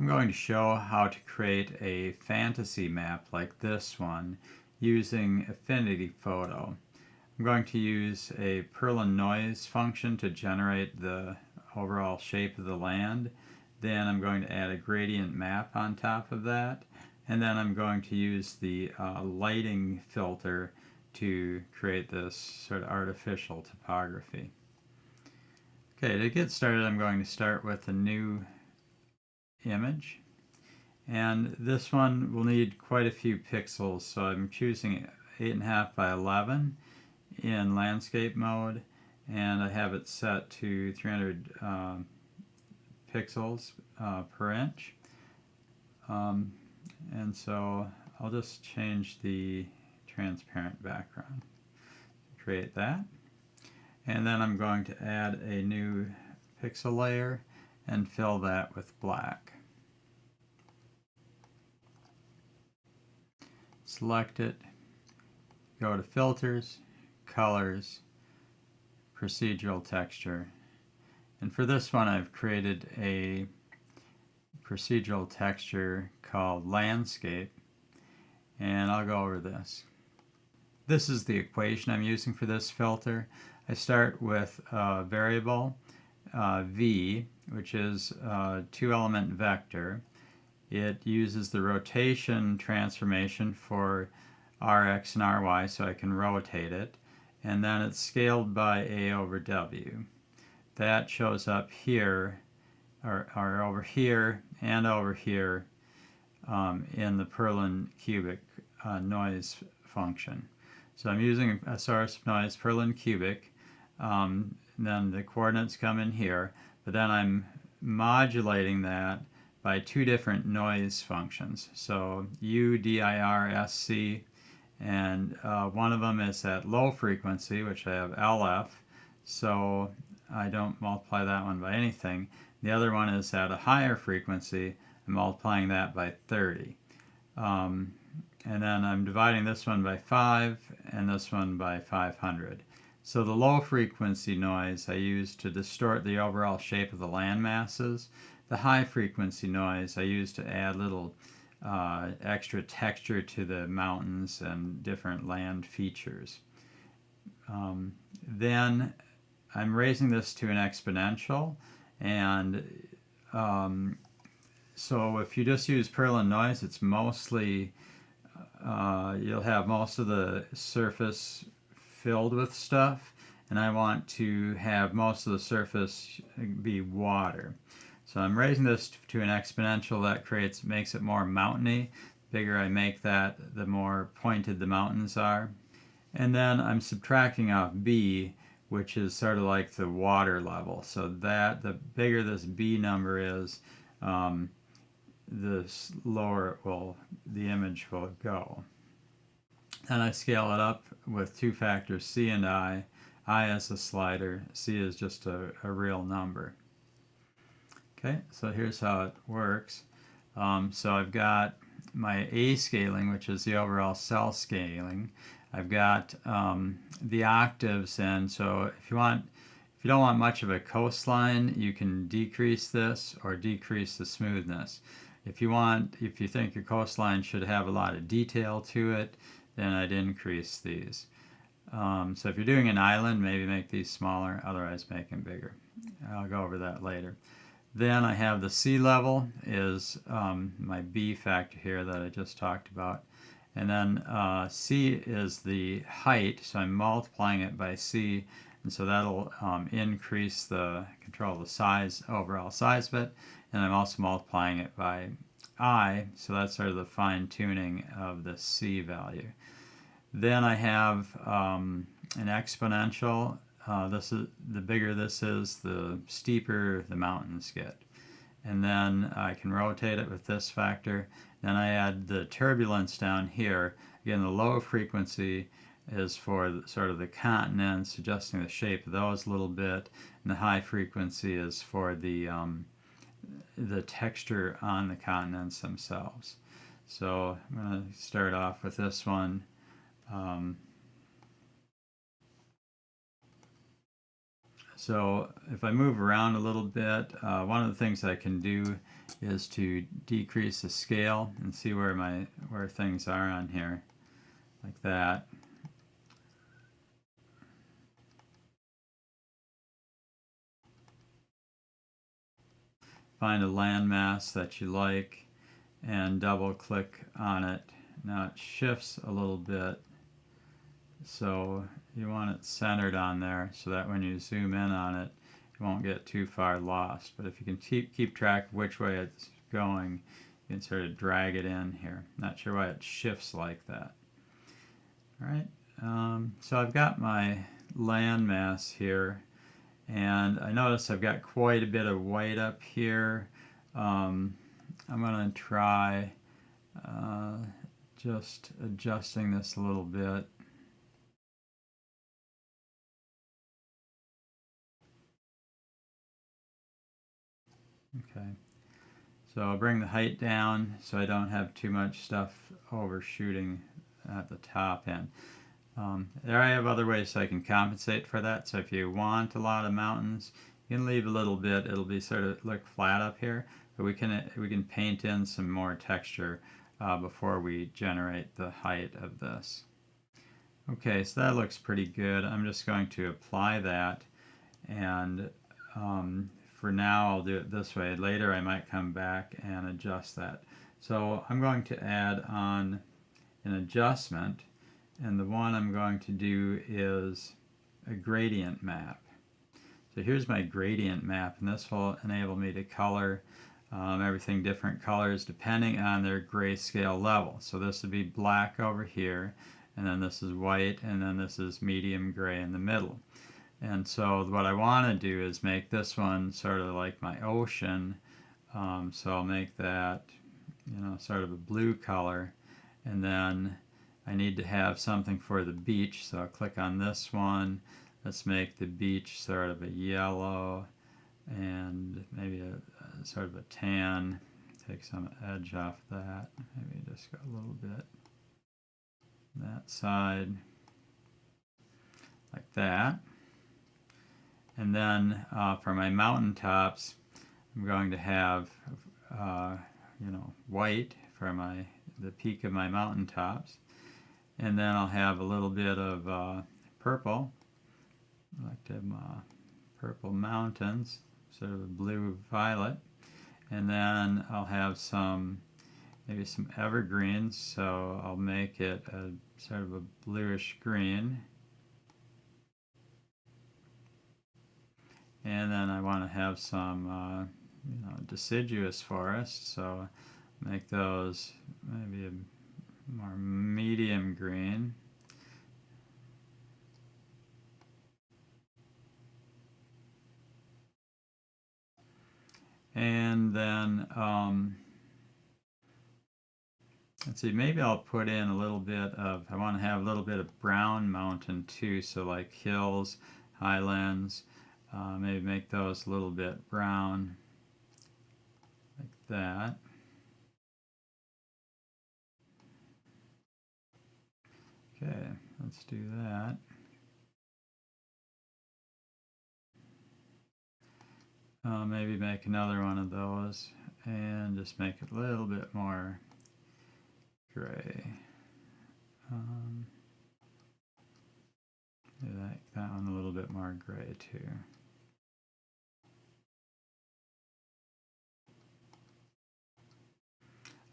I'm going to show how to create a fantasy map like this one using Affinity Photo. I'm going to use a Perlin noise function to generate the overall shape of the land. Then I'm going to add a gradient map on top of that. And then I'm going to use the lighting filter to create this sort of artificial topography. Okay, to get started, I'm going to start with a new image. And this one will need quite a few pixels, so I'm choosing 8.5 by 11 in landscape mode, and I have it set to 300 pixels per inch. And so I'll just change the transparent background, create that. And then I'm going to add a new pixel layer and fill that with black. Select it, go to Filters, Colors, Procedural Texture. And for this one I've created a procedural texture called Landscape, and I'll go over this. This is the equation I'm using for this filter. I start with a variable v, which is a two-element vector. It uses the rotation transformation for Rx and Ry, so I can rotate it. And then it's scaled by A over W. That shows up here, or over here, and over here in the perlincubic noise function. So I'm using a source of noise, perlincubic. Then the coordinates come in here, but then I'm modulating that by two different noise functions. So udirsc, and one of them is at low frequency, which I have LF, so I don't multiply that one by anything. The other one is at a higher frequency, I'm multiplying that by 30. And then I'm dividing this one by 5 and this one by 500. So the low frequency noise I use to distort the overall shape of the land masses. The high frequency noise I use to add little extra texture to the mountains and different land features. Then I'm raising this to an exponential, and so if you just use Perlin noise, it's mostly you'll have most of the surface filled with stuff, and I want to have most of the surface be water. So I'm raising this to an exponential. That makes it more mountainy. The bigger I make that, the more pointed the mountains are. And then I'm subtracting off B, which is sort of like the water level. So that the bigger this B number is, the lower the image will go. And I scale it up with two factors, C and I as a slider, C is just a real number. Okay, so here's how it works. So I've got my A scaling, which is the overall cell scaling. I've got the octaves, and so if you don't want much of a coastline, you can decrease this or decrease the smoothness. If you think your coastline should have a lot of detail to it, then I'd increase these. So if you're doing an island, maybe make these smaller, otherwise make them bigger. I'll go over that later. Then I have the sea level is my B factor here that I just talked about. And then C is the height, so I'm multiplying it by C, and so that'll increase the control of the size, overall size of it. And I'm also multiplying it by I, so that's sort of the fine tuning of the C value. Then I have an exponential. The bigger this is, the steeper the mountains get. And then I can rotate it with this factor. Then I add the turbulence down here. Again, the low frequency is for sort of the continents, adjusting the shape of those a little bit. And the high frequency is for the texture on the continents themselves. So I'm going to start off with this one. So if I move around a little bit, one of the things I can do is to decrease the scale and see where things are on here, like that. Find a landmass that you like and double click on it. Now it shifts a little bit, so you want it centered on there so that when you zoom in on it, you won't get too far lost. But if you can keep track of which way it's going, you can sort of drag it in here. Not sure why it shifts like that. All right, so I've got my landmass here, and I notice I've got quite a bit of white up here. I'm going to try just adjusting this a little bit. Okay, so I'll bring the height down so I don't have too much stuff overshooting at the top end. There I have other ways I can compensate for that. So if you want a lot of mountains, you can leave a little bit. It'll be sort of look flat up here, but we can paint in some more texture before we generate the height of this. Okay, so that looks pretty good. I'm just going to apply that, and for now I'll do it this way. Later I might come back and adjust that. So I'm going to add on an adjustment, and the one I'm going to do is a gradient map. So here's my gradient map, and this will enable me to color everything different colors depending on their grayscale level. So this would be black over here, and then this is white, and then this is medium gray in the middle. And so what I want to do is make this one sort of like my ocean. So I'll make that, sort of a blue color, and then I need to have something for the beach, so I'll click on this one. Let's make the beach sort of a yellow and maybe a sort of a tan. Take some edge off that. Maybe just go a little bit that side, like that. And then for my mountaintops, I'm going to have white for the peak of my mountaintops. And then I'll have a little bit of purple. I like to have purple mountains, sort of a blue-violet. And then I'll have maybe some evergreens, so I'll make it a sort of a bluish green. And then I want to have some deciduous forests, so make those maybe a more medium green. And then let's see, maybe I'll put in a little bit of, I want to have a little bit of brown mountain too, so like hills, highlands, maybe make those a little bit brown, like that. Okay, let's do that. Maybe make another one of those and just make it a little bit more gray. That one a little bit more gray too.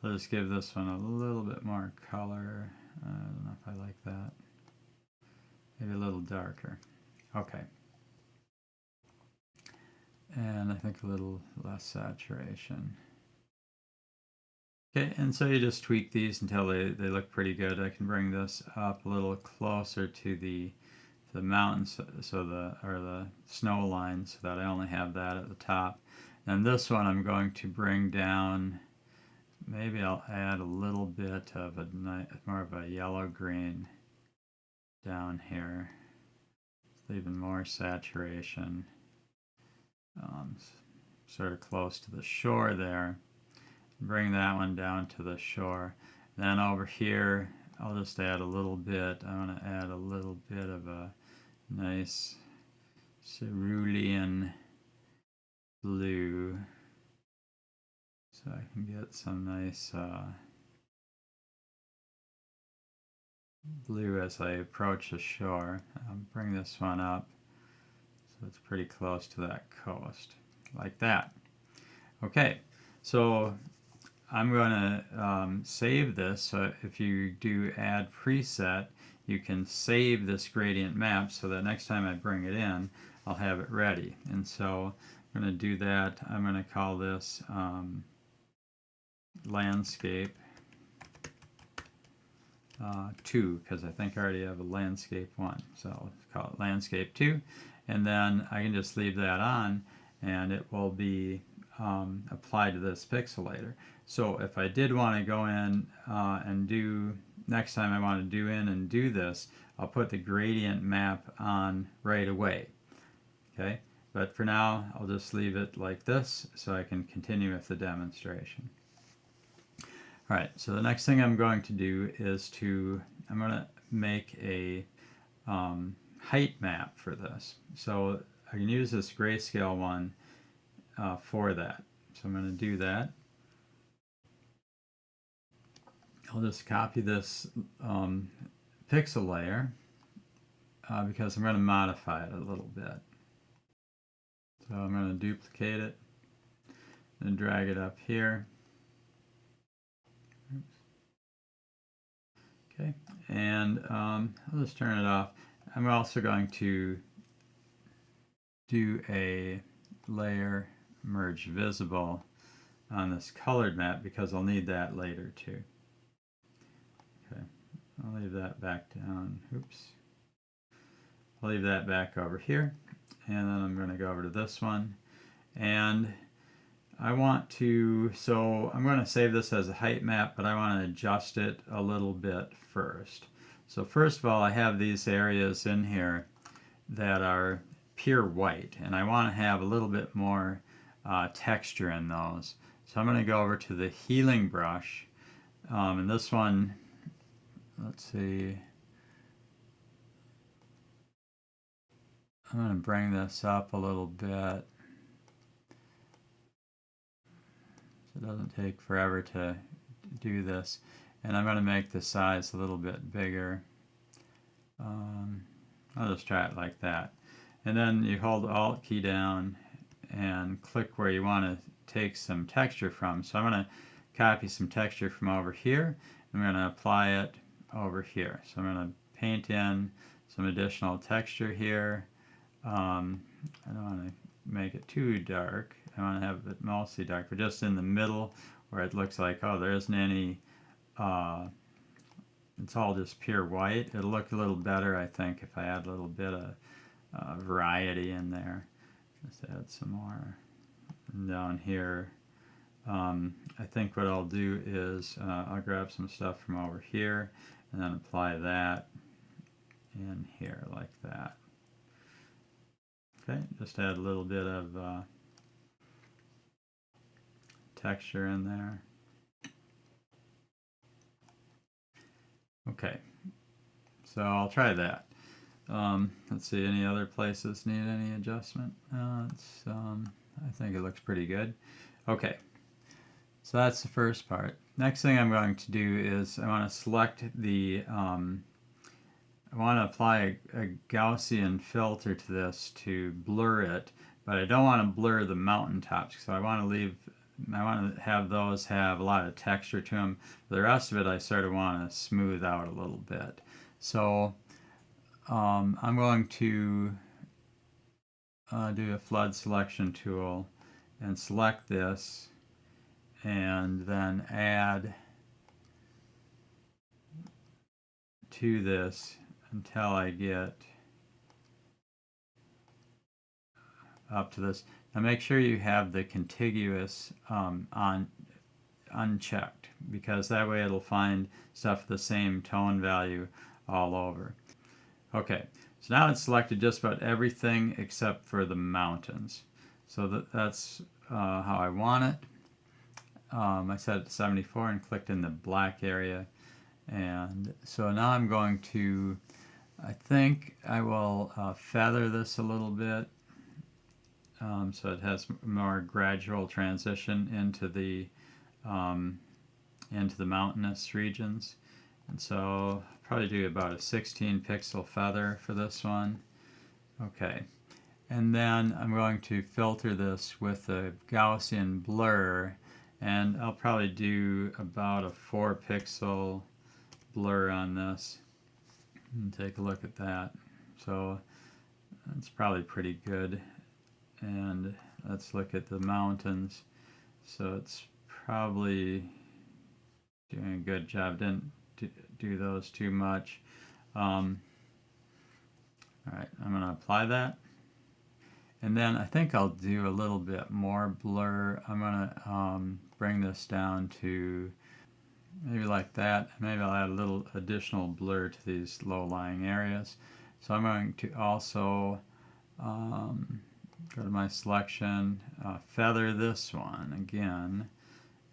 I'll just give this one a little bit more color. I don't know if I like that. Maybe a little darker. Okay. And I think a little less saturation. Okay, and so you just tweak these until they look pretty good. I can bring this up a little closer to the mountains, or the snow line, so that I only have that at the top. And this one I'm going to bring down. Maybe I'll add a little bit of more of a yellow-green down here. Even more saturation. Sort of close to the shore there. Bring that one down to the shore. Then over here, I'll just add a little bit. I want to add a little bit of a nice cerulean blue, so I can get some nice blue as I approach the shore. I'll bring this one up so it's pretty close to that coast, like that. Okay, so I'm going to save this. So if you do add preset, you can save this gradient map so that next time I bring it in, I'll have it ready. And so I'm going to do that. I'm going to call this landscape 2, because I think I already have a landscape 1. So I'll call it landscape 2. And then I can just leave that on and it will be applied to this pixelator. So if I did want to go in and do, next time I want to do this, I'll put the gradient map on right away. Okay, but for now I'll just leave it like this so I can continue with the demonstration. Alright, so the next thing I'm going to do is I'm going to make a height map for this. So I can use this grayscale one for that. So I'm going to do that. I'll just copy this pixel layer because I'm going to modify it a little bit. So I'm going to duplicate it and drag it up here. Oops. Okay, and I'll just turn it off. I'm also going to do a layer merge visible on this colored map because I'll need that later too. Okay, I'll leave that back down. Oops. I'll leave that back over here, and then I'm going to go over to this one, and I want to, so I'm going to save this as a height map, but I want to adjust it a little bit first. So first of all, I have these areas in here that are pure white, and I want to have a little bit more texture in those. So I'm going to go over to the healing brush, and this one, let's see, I'm going to bring this up a little bit so it doesn't take forever to do this, and I'm going to make the size a little bit bigger. I'll just try it like that. And then you hold the Alt key down and click where you want to take some texture from. So I'm going to copy some texture from over here. I'm going to apply it over here. So I'm going to paint in some additional texture here. I don't want to make it too dark. I want to have it mostly dark, but just in the middle where it looks like, oh, there isn't any, it's all just pure white. It'll look a little better, I think, if I add a little bit of variety in there. Just add some more. And down here, I think what I'll do is I'll grab some stuff from over here and then apply that in here like that. Okay, just add a little bit of texture in there. Okay, so I'll try that. Let's see, any other places need any adjustment? I think it looks pretty good. Okay, so that's the first part. Next thing I'm going to do is I want to select the, I want to apply a Gaussian filter to this to blur it, but I don't want to blur the mountaintops, so I want to have those have a lot of texture to them. The rest of it I sort of want to smooth out a little bit. So I'm going to do a flood selection tool and select this and then add to this until I get up to this. Now make sure you have the contiguous unchecked, because that way it'll find stuff the same tone value all over. Okay, so now it's selected just about everything except for the mountains. So that's how I want it. I set it to 74 and clicked in the black area. And so now I'm going to, I think I will feather this a little bit. so it has more gradual transition into the mountainous regions. And so I'll probably do about a 16 pixel feather for this one. Okay, and then I'm going to filter this with a Gaussian blur, and I'll probably do about a 4 pixel blur on this. And take a look at that. So that's probably pretty good. And let's look at the mountains. So it's probably doing a good job. Didn't do those too much. All right, I'm going to apply that. And then I think I'll do a little bit more blur. I'm going to bring this down to maybe like that. Maybe I'll add a little additional blur to these low-lying areas. So I'm going to also go to my selection, feather this one again,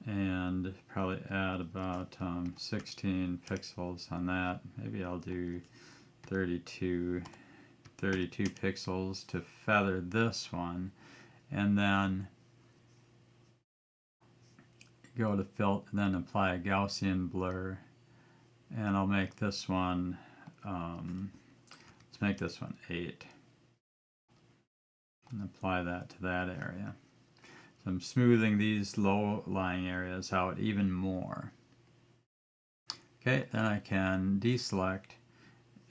and probably add about 16 pixels on that. Maybe I'll do 32 pixels to feather this one, and then go to filter, then apply a Gaussian blur, and I'll make this one, let's make this one 8, and apply that to that area. So I'm smoothing these low-lying areas out even more. Okay, then I can deselect,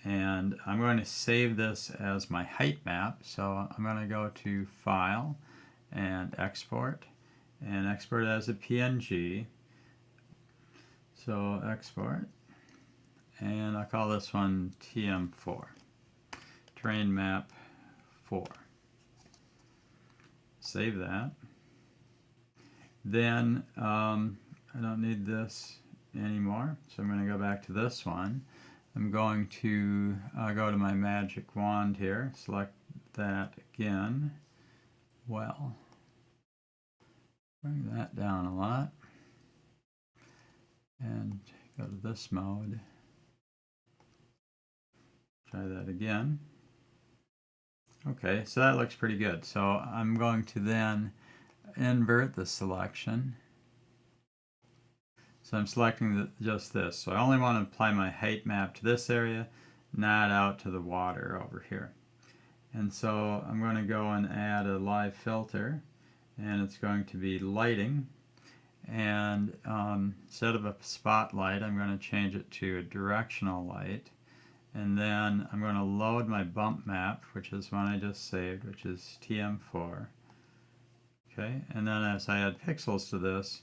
and I'm going to save this as my height map. So I'm going to go to File and Export it as a PNG. So export, and I'll call this one TM4, Terrain Map 4. Save that. Then I don't need this anymore, so I'm going to go back to this one. I'm going to go to my magic wand here, select that again. Well, bring that down a lot, and go to this mode. Try that again. Okay, so that looks pretty good. So I'm going to then invert the selection. So I'm selecting just this. So I only want to apply my height map to this area, not out to the water over here. And so I'm going to go and add a live filter, and it's going to be lighting. And instead of a spotlight, I'm going to change it to a directional light. And then I'm going to load my bump map, which is one I just saved, which is TM4. Okay, and then as I add pixels to this,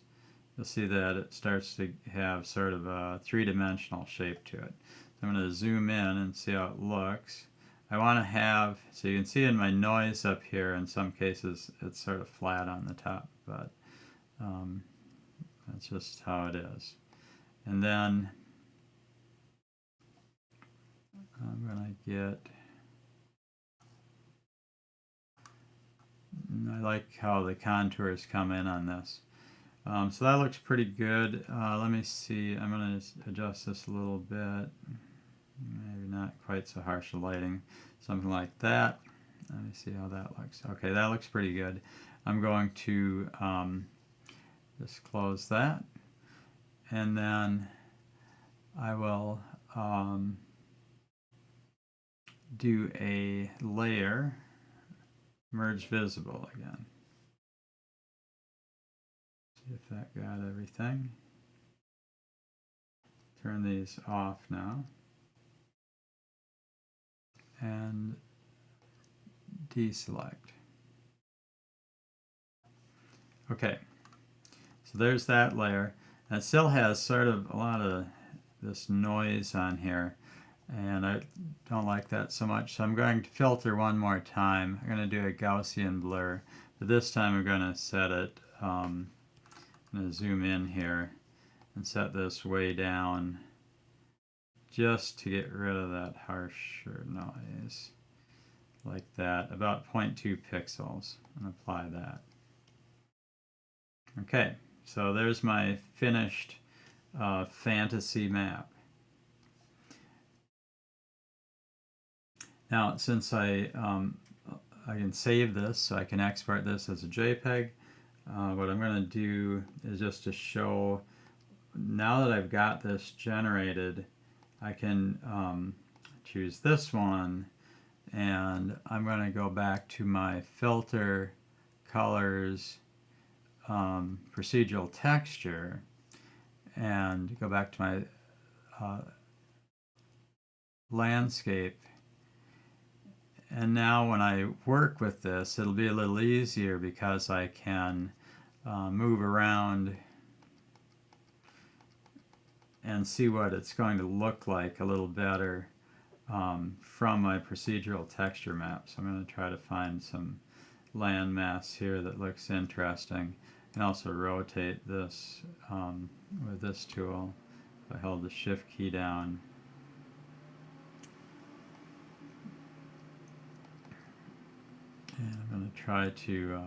you'll see that it starts to have sort of a three-dimensional shape to it. So I'm going to zoom in and see how it looks. I want to have, so you can see in my noise up here, in some cases it's sort of flat on the top, but that's just how it is. And then I'm going to get, I like how the contours come in on this. So that looks pretty good. Let me see, I'm going to adjust this a little bit. Maybe not quite so harsh a lighting, something like that. Let me see how that looks. Okay, that looks pretty good. I'm going to just close that, and then I will do a layer, merge visible again. See if that got everything. Turn these off now. And deselect. Okay, so there's that layer. And it still has sort of a lot of this noise on here, and I don't like that so much. So I'm going to filter one more time. I'm going to do a Gaussian blur, but this time I'm going to set it, I'm going to zoom in here and set this way down just to get rid of that harsher noise. Like that, about 0.2 pixels, and apply that. Okay, so there's my finished fantasy map. Now, since I I can save this, so I can export this as a JPEG. What I'm going to do is just to show, now that I've got this generated, I can choose this one, and I'm going to go back to my filter, colors, procedural texture, and go back to my landscape. And now when I work with this, it'll be a little easier because I can move around and see what it's going to look like a little better from my procedural texture map. So I'm going to try to find some landmass here that looks interesting, and also rotate this with this tool. If I hold the shift key down, and I'm going to try to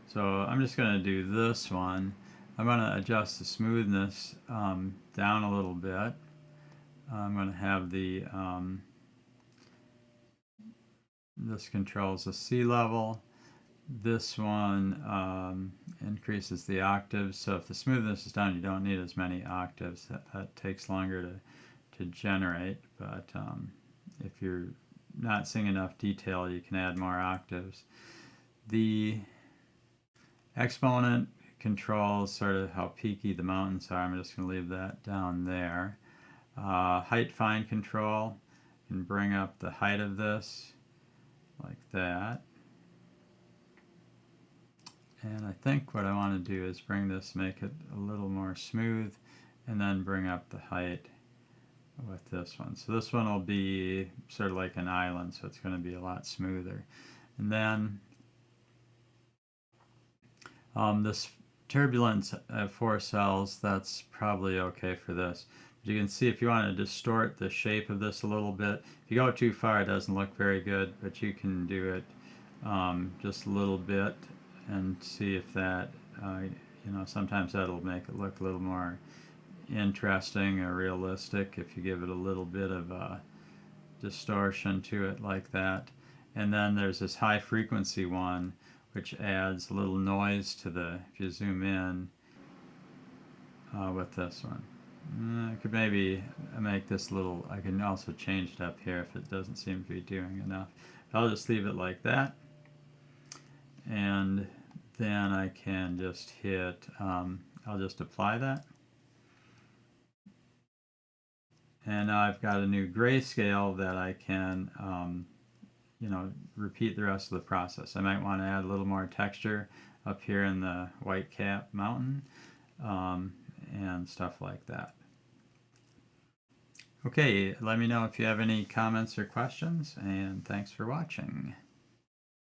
so I'm just going to do this one. I'm going to adjust the smoothness down a little bit. I'm going to have the this controls the C level. This one increases the octaves. So if the smoothness is down, you don't need as many octaves. That takes longer to generate. But if you're not seeing enough detail, you can add more octaves. The exponent controls sort of how peaky the mountains are. I'm just going to leave that down there. Height find control can bring up the height of this like that. And I think what I want to do is bring this, make it a little more smooth, and then bring up the height with this one. So this one will be sort of like an island, so it's going to be a lot smoother. And then this turbulence at 4 cells, that's probably okay for this. But you can see if you want to distort the shape of this a little bit, if you go too far it doesn't look very good, but you can do it just a little bit and see if that, you know, sometimes that'll make it look a little more interesting or realistic if you give it a little bit of distortion to it like that. And then there's this high frequency one, which adds a little noise to the, if you zoom in with this one. I could maybe make this little, I can also change it up here if it doesn't seem to be doing enough. I'll just leave it like that. And then I can just hit, I'll just apply that. And now I've got a new grayscale that I can, you know, repeat the rest of the process. I might want to add a little more texture up here in the White Cap Mountain and stuff like that. Okay, let me know if you have any comments or questions, and thanks for watching.